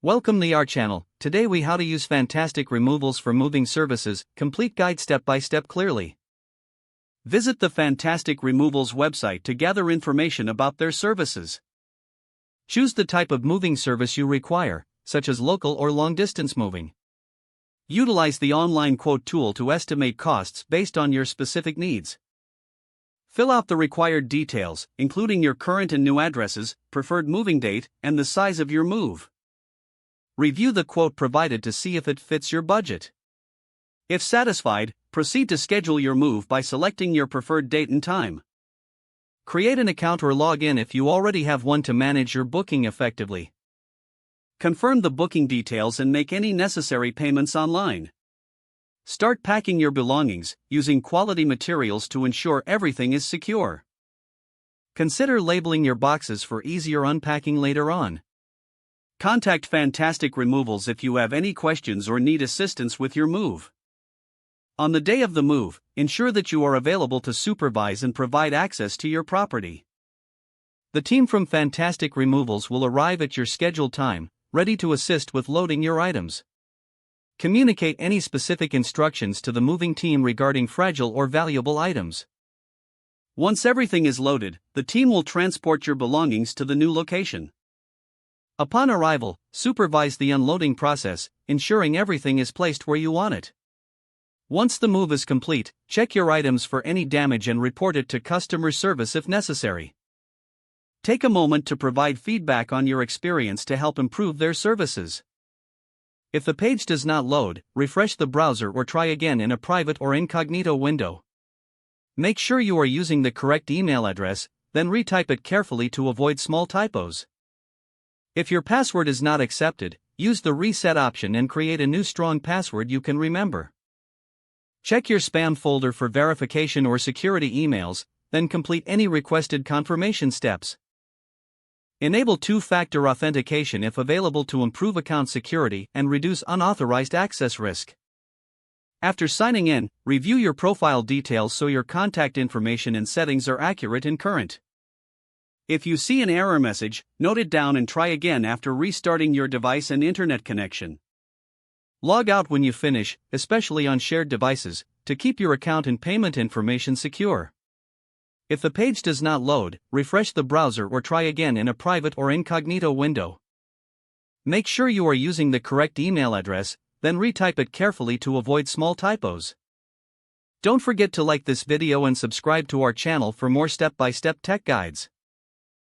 Welcome to our channel. Today we how to use fantastic removals for moving services, complete guide step by step clearly. Visit the Fantastic Removals website to gather information about their services. Choose the type of moving service you require, such as local or long distance moving. Utilize the online quote tool to estimate costs based on your specific needs. Fill out the required details, including your current and new addresses, preferred moving date, and the size of your move. Review the quote provided to see if it fits your budget. If satisfied, proceed to schedule your move by selecting your preferred date and time. Create an account or log in if you already have one to manage your booking effectively. Confirm the booking details and make any necessary payments online. Start packing your belongings, using quality materials to ensure everything is secure. Consider labeling your boxes for easier unpacking later on. Contact Fantastic Removals if you have any questions or need assistance with your move. On the day of the move, ensure that you are available to supervise and provide access to your property. The team from Fantastic Removals will arrive at your scheduled time, ready to assist with loading your items. Communicate any specific instructions to the moving team regarding fragile or valuable items. Once everything is loaded, the team will transport your belongings to the new location. Upon arrival, supervise the unloading process, ensuring everything is placed where you want it. Once the move is complete, check your items for any damage and report it to customer service if necessary. Take a moment to provide feedback on your experience to help improve their services. If the page does not load, refresh the browser or try again in a private or incognito window. Make sure you are using the correct email address, then retype it carefully to avoid small typos. If your password is not accepted, use the reset option and create a new strong password you can remember. Check your spam folder for verification or security emails, then complete any requested confirmation steps. Enable two-factor authentication if available to improve account security and reduce unauthorized access risk. After signing in, review your profile details so your contact information and settings are accurate and current. If you see an error message, note it down and try again after restarting your device and internet connection. Log out when you finish, especially on shared devices, to keep your account and payment information secure. If the page does not load, refresh the browser or try again in a private or incognito window. Make sure you are using the correct email address, then retype it carefully to avoid small typos. Don't forget to like this video and subscribe to our channel for more step-by-step tech guides.